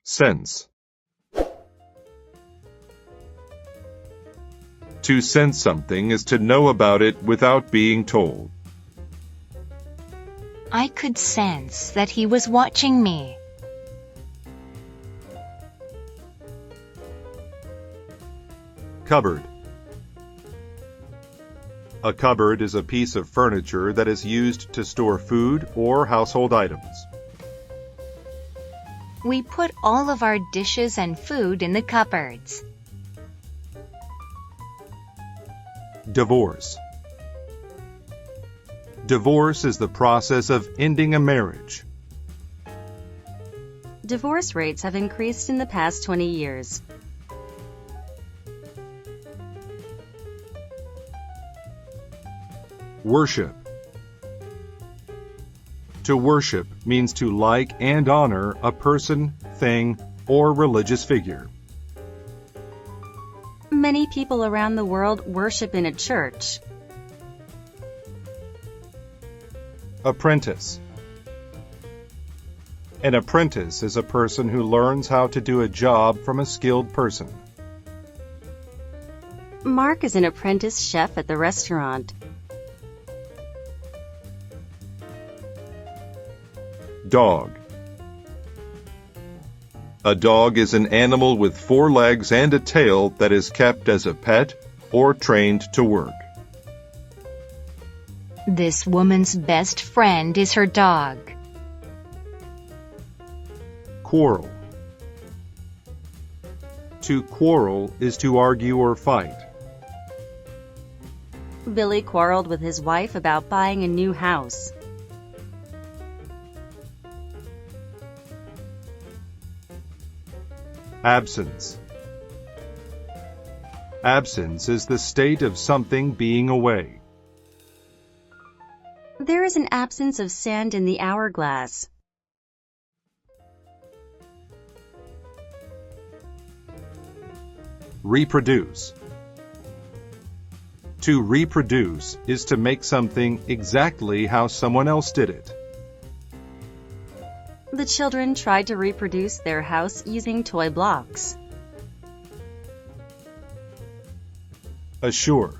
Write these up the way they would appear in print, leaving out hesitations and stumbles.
Sense. To sense something is to know about it without being told. I could sense that he was watching me. Cupboard. A cupboard is a piece of furniture that is used to store food or household items. We put all of our dishes and food in the cupboards. Divorce. Divorce is the process of ending a marriage. Divorce rates have increased in the past 20 years. Worship. To worship means to like and honor a person, thing, or religious figure. Many people around the world worship in a church. Apprentice. An apprentice is a person who learns how to do a job from a skilled person. Mark is an apprentice chef at the restaurant. Dog. A dog is an animal with 4 legs and a tail that is kept as a pet or trained to work. This woman's best friend is her dog. Quarrel. To quarrel is to argue or fight. Billy quarreled with his wife about buying a new house. Absence. Absence is the state of something being away. There is an absence of sand in the hourglass. Reproduce. To reproduce is to make something exactly how someone else did it. The children tried to reproduce their house using toy blocks. Assure.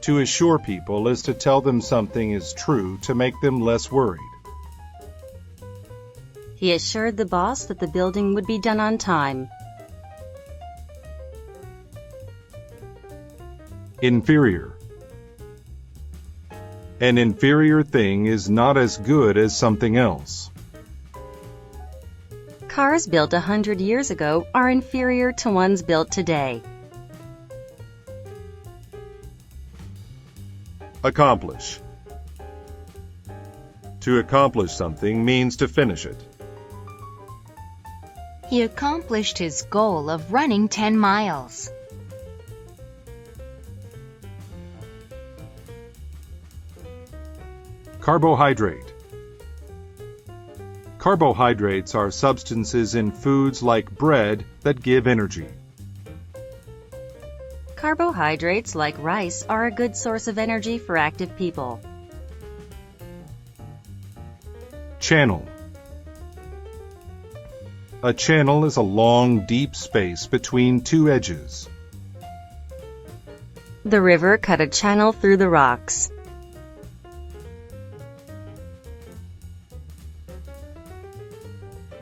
To assure people is to tell them something is true to make them less worried. He assured the boss that the building would be done on time. Inferior. An inferior thing is not as good as something else. Cars built 100 years ago are inferior to ones built today. Accomplish. To accomplish something means to finish it. He accomplished his goal of running 10 miles. Carbohydrate. Carbohydrates are substances in foods like bread that give energy. Carbohydrates like rice are a good source of energy for active people. Channel. A channel is a long, deep space between 2 edges. The river cut a channel through the rocks.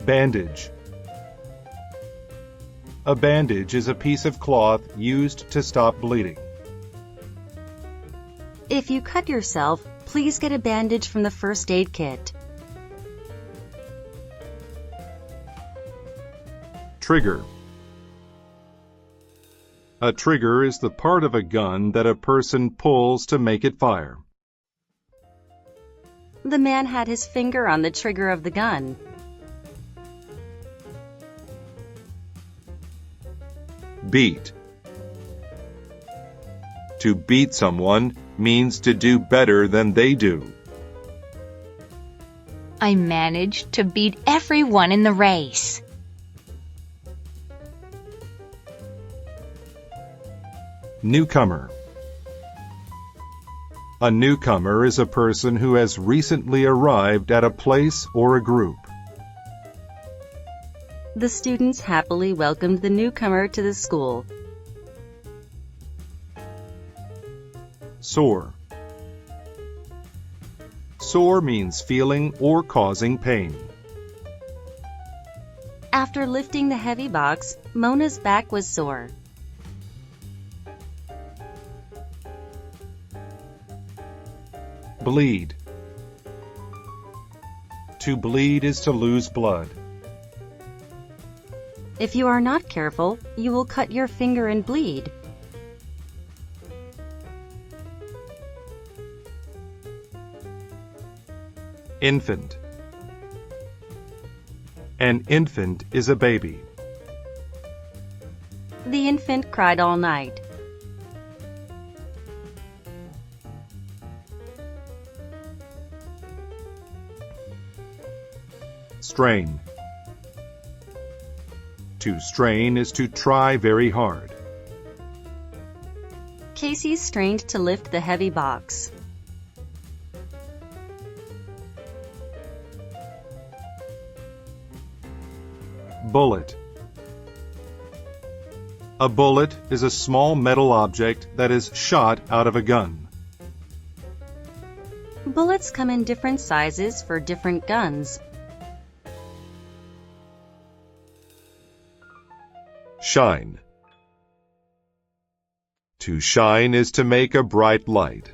Bandage. A bandage is a piece of cloth used to stop bleeding. If you cut yourself, please get a bandage from the first aid kit. Trigger. A trigger is the part of a gun that a person pulls to make it fire. The man had his finger on the trigger of the gun. Beat. To beat someone means to do better than they do. I managed to beat everyone in the race. Newcomer. A newcomer is a person who has recently arrived at a place or a group. The students happily welcomed the newcomer to the school. Sore. Sore means feeling or causing pain. After lifting the heavy box, Mona's back was sore. Bleed. To bleed is to lose blood. If you are not careful, you will cut your finger and bleed. Infant. An infant is a baby. The infant cried all night. Strain. To strain is to try very hard. Casey strained to lift the heavy box. Bullet. A bullet is a small metal object that is shot out of a gun. Bullets come in different sizes for different guns. Shine. To shine is to make a bright light.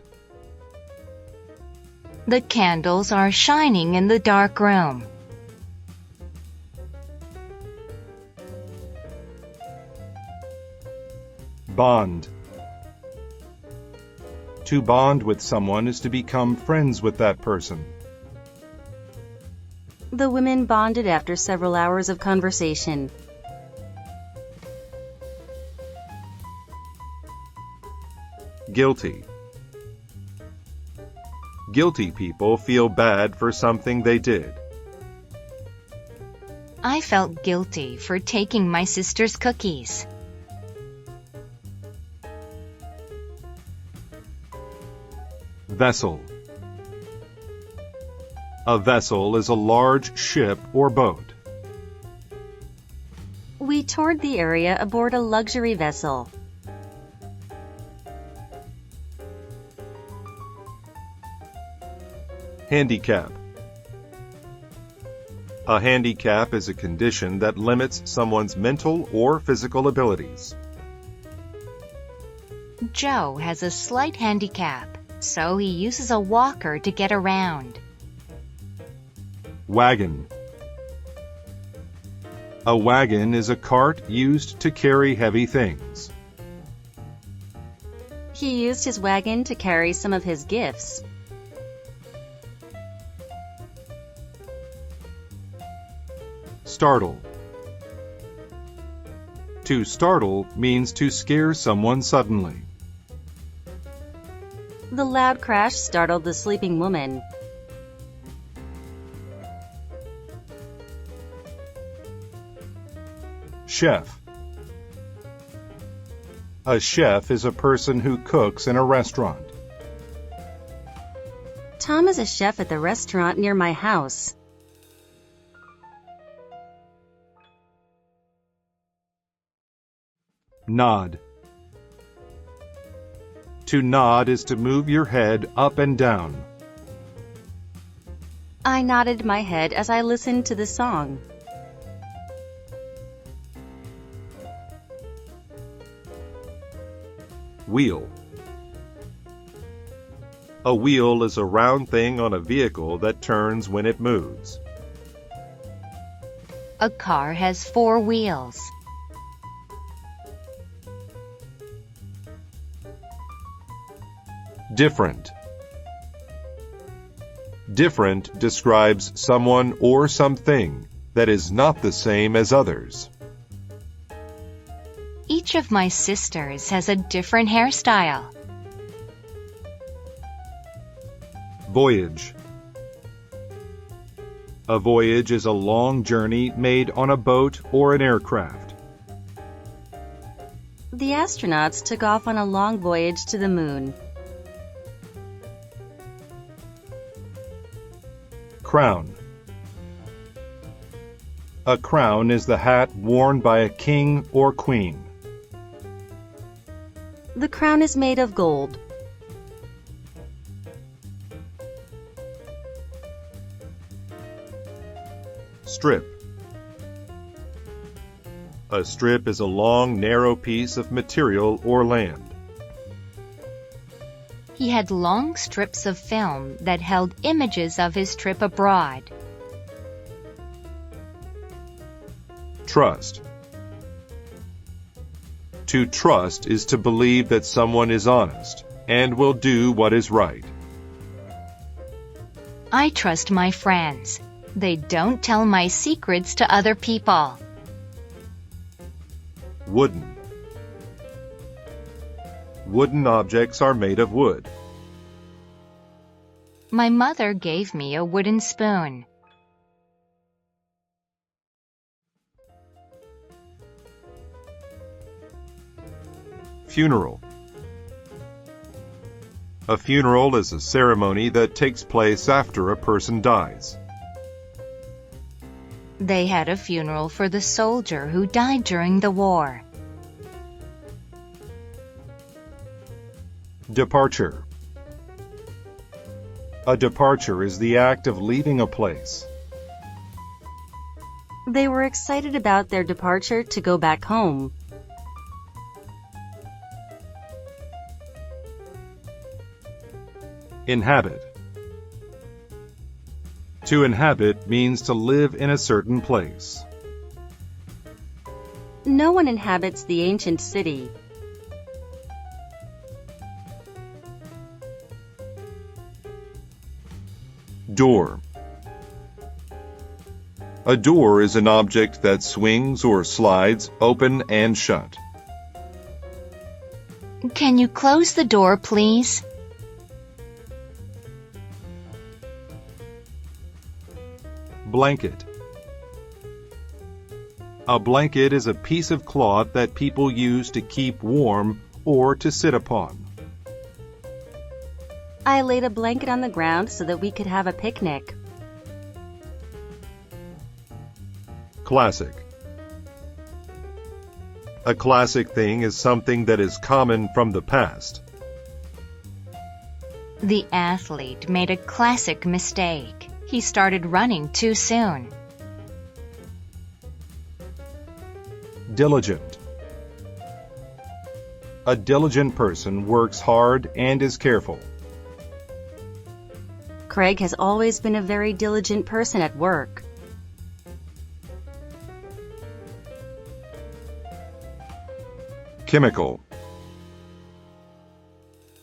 The candles are shining in the dark room. Bond. To bond with someone is to become friends with that person. The women bonded after several hours of conversation. Guilty. Guilty people feel bad for something they did. I felt guilty for taking my sister's cookies. Vessel. A vessel is a large ship or boat. We toured the area aboard a luxury vessel. Handicap. A handicap is a condition that limits someone's mental or physical abilities. Joe has a slight handicap, so he uses a walker to get around. Wagon. A wagon is a cart used to carry heavy things. He used his wagon to carry some of his gifts. Startle. To startle means to scare someone suddenly. The loud crash startled the sleeping woman. Chef. A chef is a person who cooks in a restaurant. Tom is a chef at the restaurant near my house. Nod. To nod is to move your head up and down. I nodded my head as I listened to the song. Wheel. A wheel is a round thing on a vehicle that turns when it moves. A car has 4 wheels. Different. Different describes someone or something that is not the same as others. Each of my sisters has a different hairstyle. Voyage. A voyage is a long journey made on a boat or an aircraft. The astronauts took off on a long voyage to the moon. Crown. A crown is the hat worn by a king or queen. The crown is made of gold. Strip. A strip is a long, narrow piece of material or land. He had long strips of film that held images of his trip abroad. Trust. To trust is to believe that someone is honest and will do what is right. I trust my friends. They don't tell my secrets to other people. Wooden. Wooden objects are made of wood. My mother gave me a wooden spoon. Funeral. A funeral is a ceremony that takes place after a person dies. They had a funeral for the soldier who died during the war. Departure. A departure is the act of leaving a place. They were excited about their departure to go back home. Inhabit. To inhabit means to live in a certain place. No one inhabits the ancient city. Door. A door is an object that swings or slides open and shut. Can you close the door, please? Blanket. A blanket is a piece of cloth that people use to keep warm or to sit upon. I laid a blanket on the ground so that we could have a picnic. Classic. A classic thing is something that is common from the past. The athlete made a classic mistake. He started running too soon. Diligent. A diligent person works hard and is careful. Craig has always been a very diligent person at work. Chemical.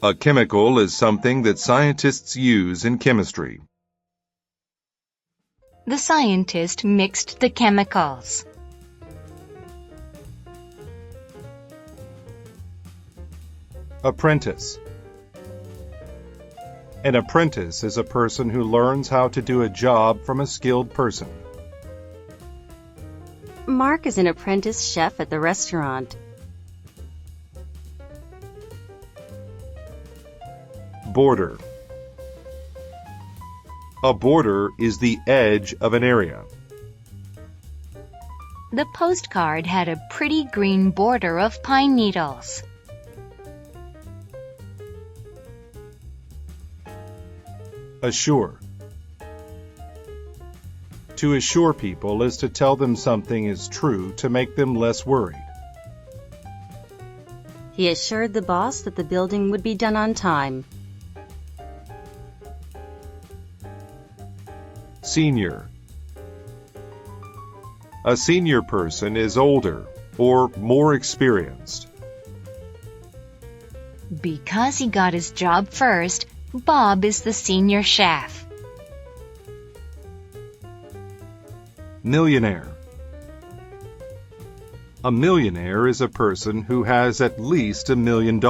A chemical is something that scientists use in chemistry. The scientist mixed the chemicals. Apprentice. An apprentice is a person who learns how to do a job from a skilled person. Mark is an apprentice chef at the restaurant. Border. A border is the edge of an area. The postcard had a pretty green border of pine needles. Assure. To assure people is to tell them something is true to make them less worried. He assured the boss that the building would be done on time. Senior. A senior person is older or more experienced. Because he got his job first, Bob is the senior chef. Millionaire. A millionaire is a person who has at least $1 million.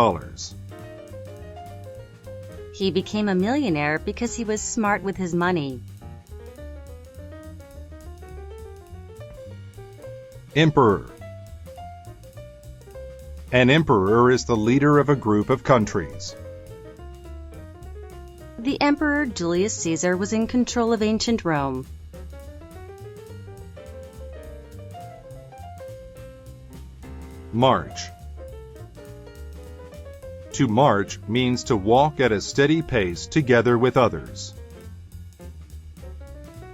He became a millionaire because he was smart with his money. Emperor. An emperor is the leader of a group of countries. The Emperor Julius Caesar was in control of ancient Rome. March. To march means to walk at a steady pace together with others.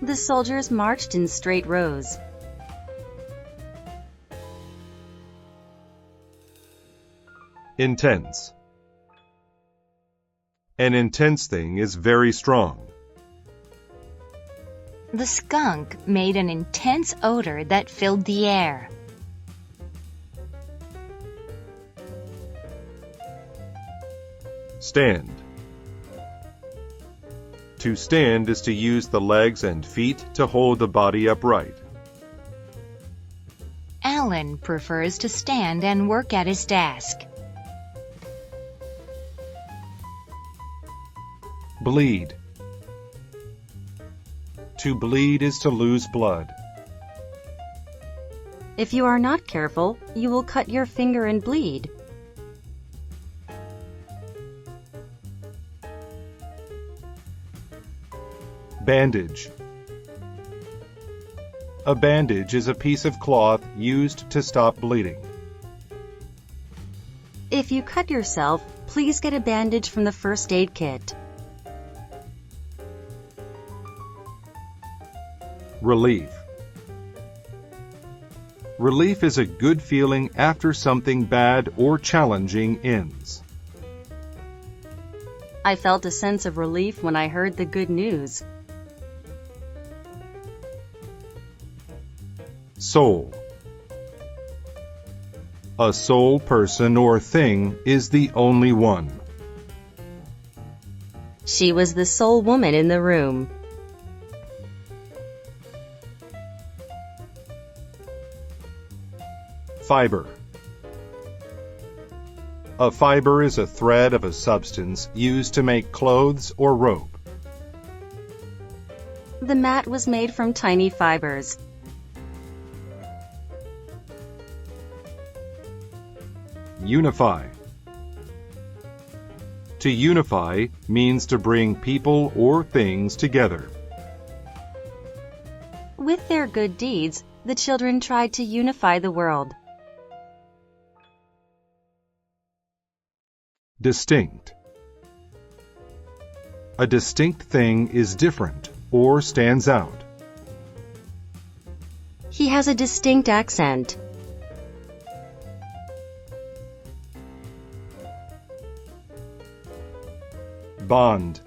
The soldiers marched in straight rows. Intense. An intense thing is very strong. The skunk made an intense odor that filled the air. Stand. To stand is to use the legs and feet to hold the body upright. Alan prefers to stand and work at his desk. Bleed. To bleed is to lose blood. If you are not careful, you will cut your finger and bleed. Bandage. A bandage is a piece of cloth used to stop bleeding. If you cut yourself, please get a bandage from the first aid kit. Relief. Relief is a good feeling after something bad or challenging ends. I felt a sense of relief when I heard the good news. Soul. A sole person or thing is the only one. She was the sole woman in the room. Fiber. A fiber is a thread of a substance used to make clothes or rope. The mat was made from tiny fibers. Unify. To unify means to bring people or things together. With their good deeds, the children tried to unify the world. Distinct. A distinct thing is different or stands out. He has a distinct accent. Bond.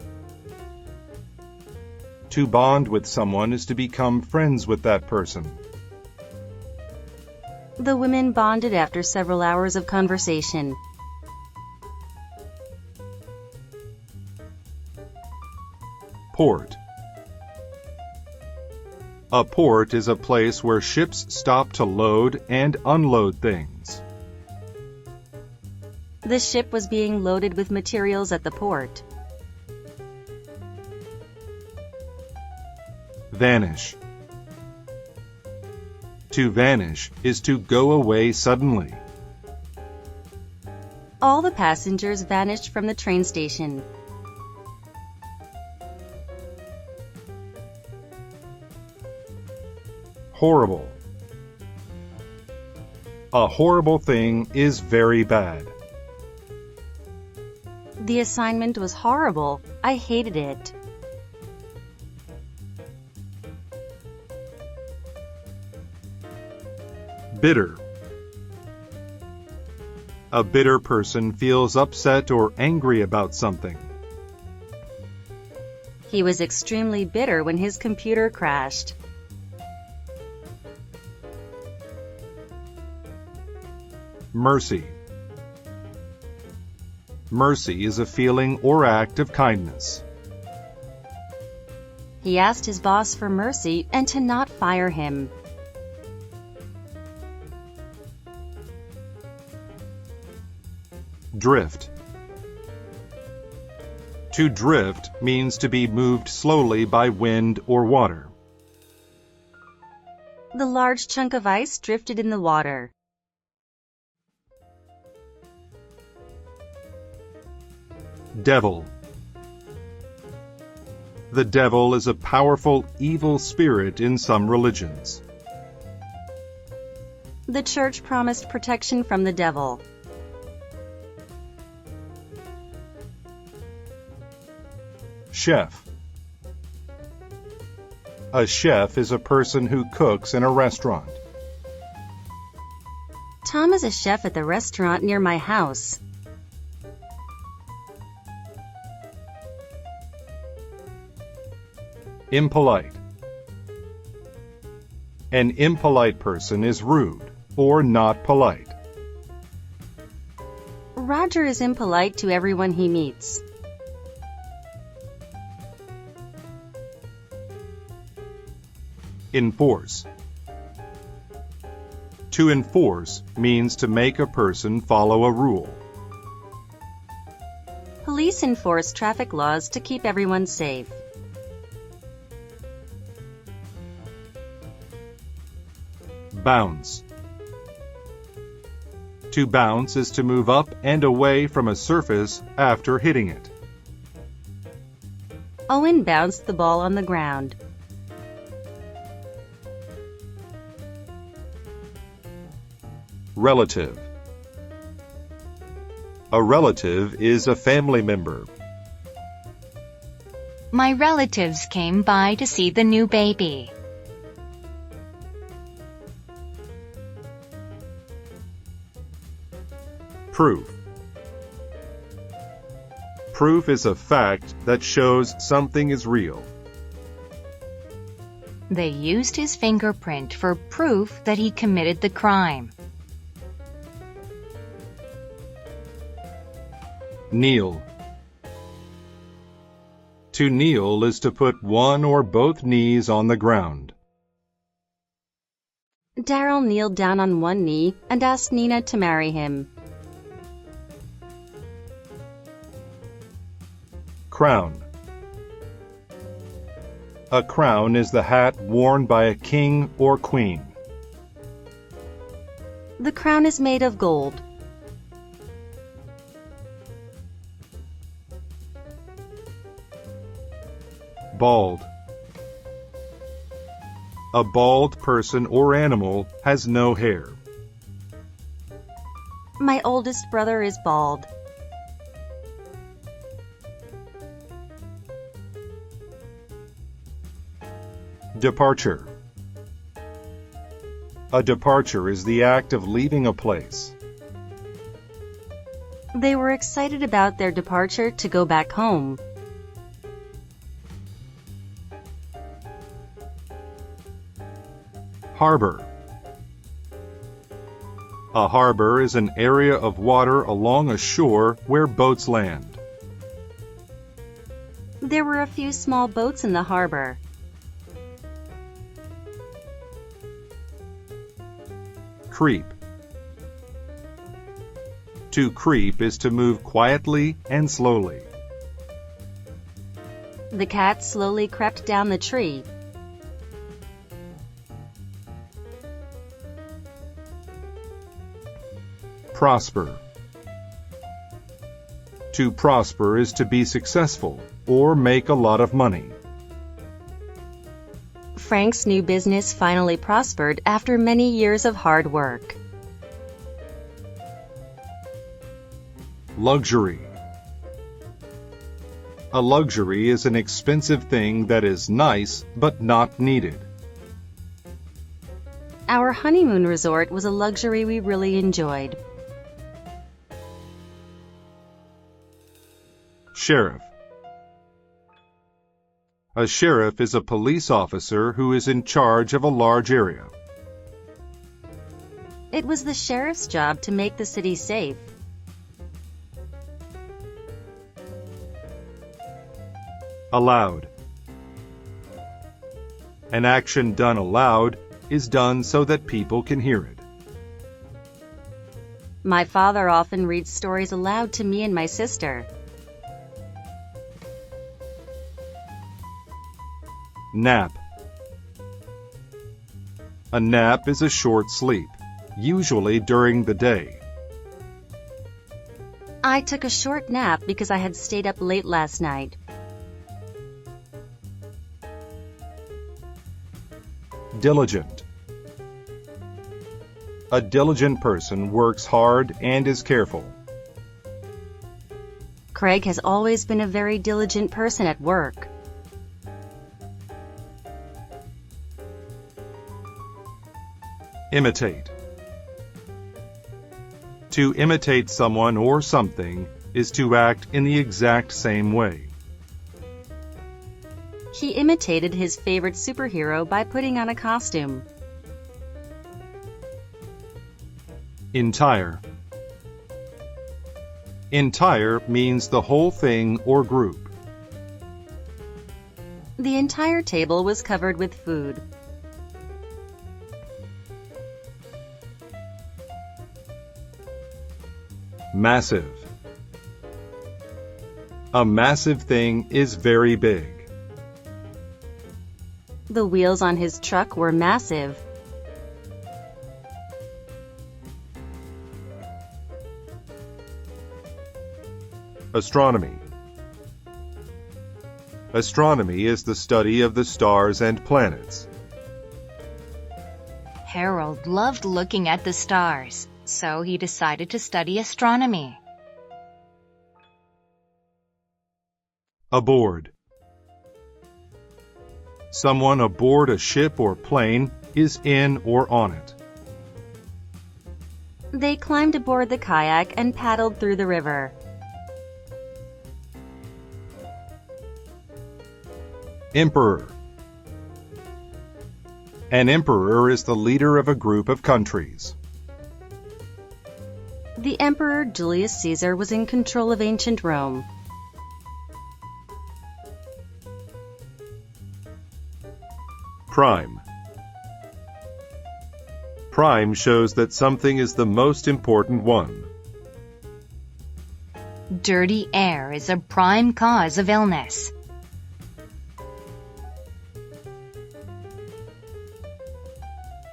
To bond with someone is to become friends with that person. The women bonded after several hours of conversation. Port. A port is a place where ships stop to load and unload things. The ship was being loaded with materials at the port. Vanish. To vanish is to go away suddenly. All the passengers vanished from the train station. Horrible. A horrible thing is very bad. The assignment was horrible. I hated it. Bitter. A bitter person feels upset or angry about something. He was extremely bitter when his computer crashed. Mercy. Mercy is a feeling or act of kindness. He asked his boss for mercy and to not fire him. Drift. To drift means to be moved slowly by wind or water. The large chunk of ice drifted in the water. Devil. The devil is a powerful evil spirit in some religions. The church promised protection from the devil. Chef. A chef is a person who cooks in a restaurant. Tom is a chef at the restaurant near my house. Impolite. An impolite person is rude or not polite. Roger is impolite to everyone he meets. Enforce. To enforce means to make a person follow a rule. Police enforce traffic laws to keep everyone safe. Bounce. To bounce is to move up and away from a surface after hitting it. Owen bounced the ball on the ground. Relative. A relative is a family member. My relatives came by to see the new baby. Proof. Proof is a fact that shows something is real. They used his fingerprint for proof that he committed the crime. Kneel. To kneel is to put one or both knees on the ground. Daryl kneeled down on one knee and asked Nina to marry him. Crown. A crown is the hat worn by a king or queen. The crown is made of gold. Bald. A bald person or animal has no hair. My oldest brother is bald. Departure. A departure is the act of leaving a place. They were excited about their departure to go back home. Harbor. A harbor is an area of water along a shore where boats land. There were a few small boats in the harbor. Creep. To creep is to move quietly and slowly. The cat slowly crept down the tree. Prosper. To prosper is to be successful or make a lot of money. Frank's new business finally prospered after many years of hard work. Luxury. A luxury is an expensive thing that is nice but not needed. Our honeymoon resort was a luxury we really enjoyed. Sheriff. A sheriff is a police officer who is in charge of a large area. It was the sheriff's job to make the city safe. Aloud. An action done aloud is done so that people can hear it. My father often reads stories aloud to me and my sister. Nap. A nap is a short sleep, usually during the day. I took a short nap because I had stayed up late last night. Diligent. A diligent person works hard and is careful. Craig has always been a very diligent person at work. Imitate. To imitate someone or something is to act in the exact same way. He imitated his favorite superhero by putting on a costume. Entire. Entire means the whole thing or group. The entire table was covered with food. Massive. A massive thing is very big. The wheels on his truck were massive. Astronomy. Astronomy is the study of the stars and planets. Harold loved looking at the stars, so he decided to study astronomy. Aboard. Someone aboard a ship or plane is in or on it. They climbed aboard the kayak and paddled through the river. Emperor. An emperor is the leader of a group of countries. The Emperor Julius Caesar was in control of ancient Rome. Prime. Prime shows that something is the most important one. Dirty air is a prime cause of illness.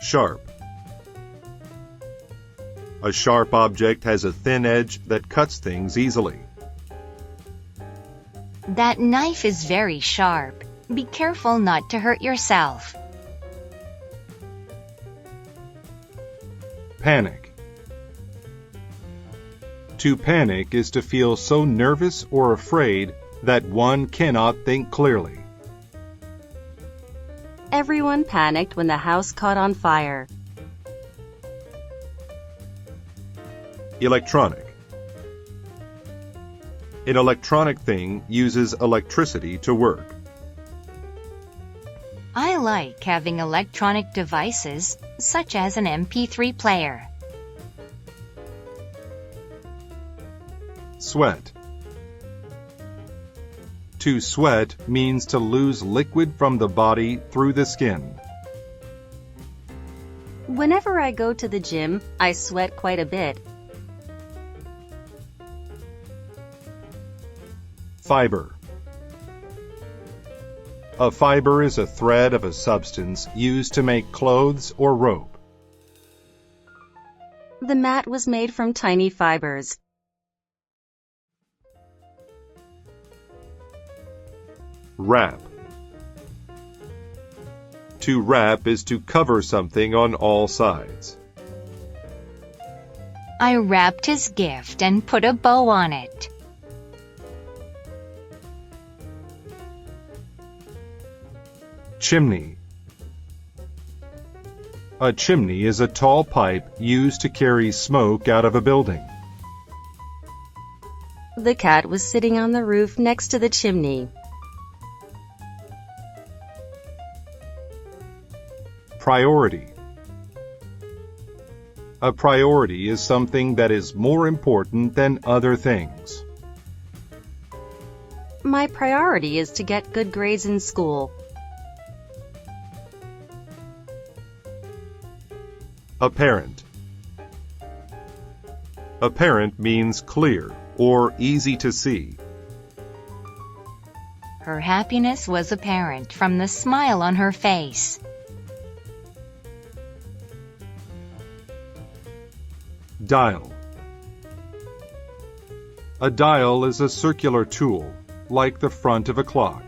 Sharp. A sharp object has a thin edge that cuts things easily. That knife is very sharp. Be careful not to hurt yourself. Panic. To panic is to feel so nervous or afraid that one cannot think clearly. Everyone panicked when the house caught on fire. Electronic. An electronic thing uses electricity to work. I like having electronic devices, such as an MP3 player. Sweat. To sweat means to lose liquid from the body through the skin. Whenever I go to the gym, I sweat quite a bit. Fiber. A fiber is a thread of a substance used to make clothes or rope. The mat was made from tiny fibers. Wrap. To wrap is to cover something on all sides. I wrapped his gift and put a bow on it. Chimney. A chimney is a tall pipe used to carry smoke out of a building. The cat was sitting on the roof next to the chimney. Priority. A priority is something that is more important than other things. My priority is to get good grades in school. Apparent. Apparent means clear or easy to see. Her happiness was apparent from the smile on her face. Dial. A dial is a circular tool, like the front of a clock.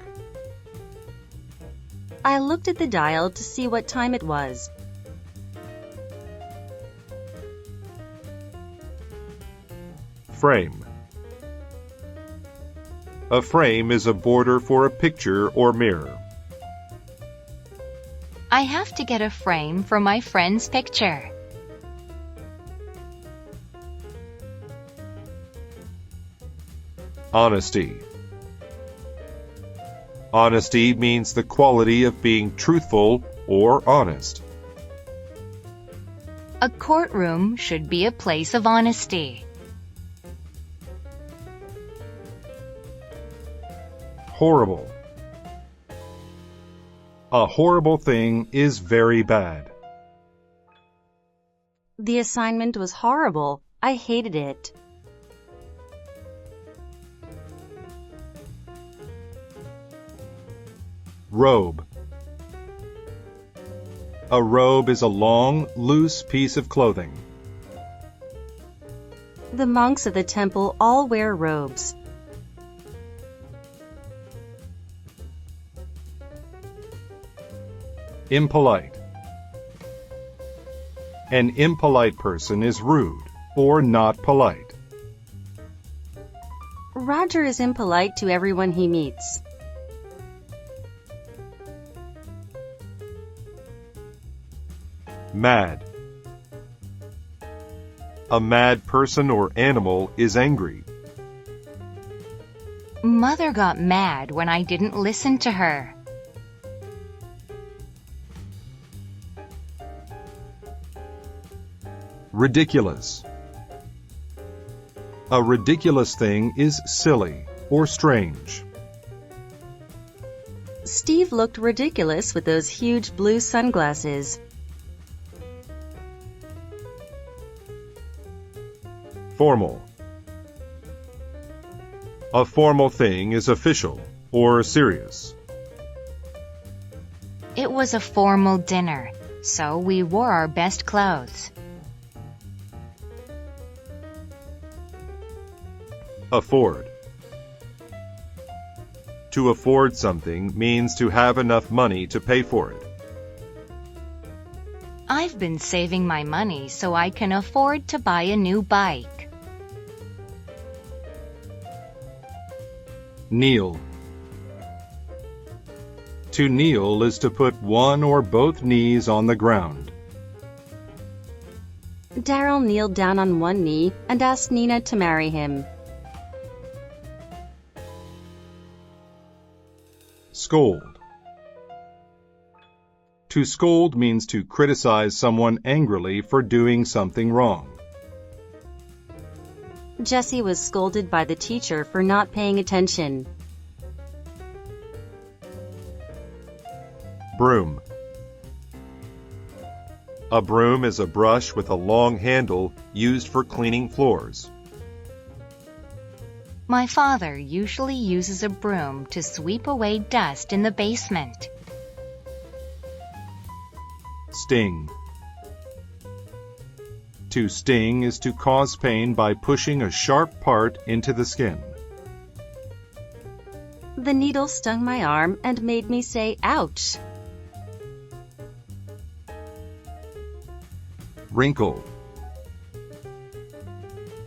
I looked at the dial to see what time it was. frame. A frame is a border for a picture or mirror. I have to get a frame for my friend's picture. Honesty. Honesty means the quality of being truthful or honest. A courtroom should be a place of honesty. Horrible. A horrible thing is very bad. The assignment was horrible. I hated it. Robe. A robe is a long, loose piece of clothing. The monks of the temple all wear robes. Impolite. An impolite person is rude or not polite. Roger is impolite to everyone he meets. Mad. A mad person or animal is angry. Mother got mad when I didn't listen to her. Ridiculous. A ridiculous thing is silly or strange. Steve looked ridiculous with those huge blue sunglasses. Formal. A formal thing is official or serious. It was a formal dinner, so we wore our best clothes. Afford. To afford something means to have enough money to pay for it. I've been saving my money so I can afford to buy a new bike. Kneel. To kneel is to put one or both knees on the ground. Daryl kneeled down on one knee and asked Nina to marry him. Scold. To scold means to criticize someone angrily for doing something wrong. Jessie was scolded by the teacher for not paying attention. Broom. A broom is a brush with a long handle used for cleaning floors. My father usually uses a broom to sweep away dust in the basement. Sting. To sting is to cause pain by pushing a sharp part into the skin. The needle stung my arm and made me say, "Ouch!" Wrinkle.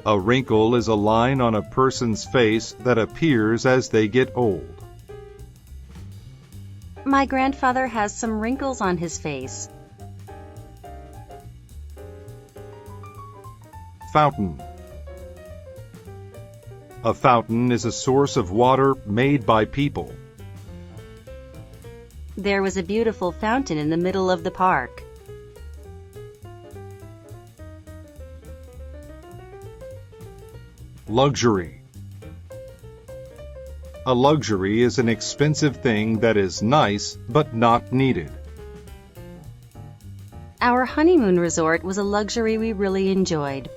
A wrinkle is a line on a person's face that appears as they get old. My grandfather has some wrinkles on his face. Fountain. A fountain is a source of water made by people. There was a beautiful fountain in the middle of the park. Luxury. A luxury is an expensive thing that is nice but not needed. Our honeymoon resort was a luxury we really enjoyed.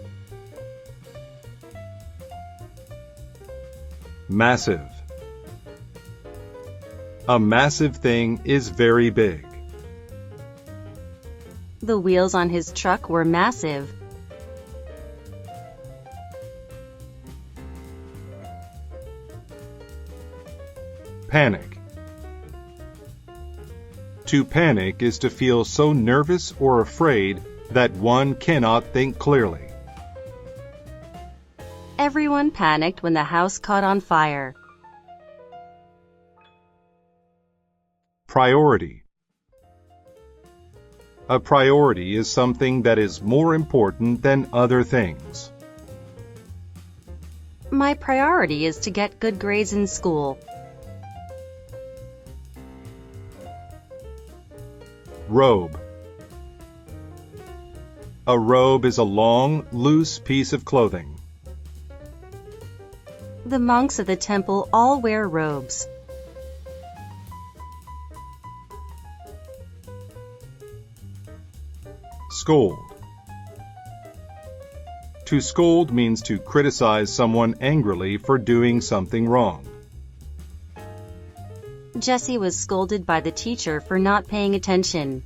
Massive. A massive thing is very big. The wheels on his truck were massive. Panic. To panic is to feel so nervous or afraid that one cannot think clearly. Everyone panicked when the house caught on fire. Priority. A priority is something that is more important than other things. My priority is to get good grades in school. Robe. A robe is a long, loose piece of clothing. The monks of the temple all wear robes. Scold. To scold means to criticize someone angrily for doing something wrong. Jessie was scolded by the teacher for not paying attention.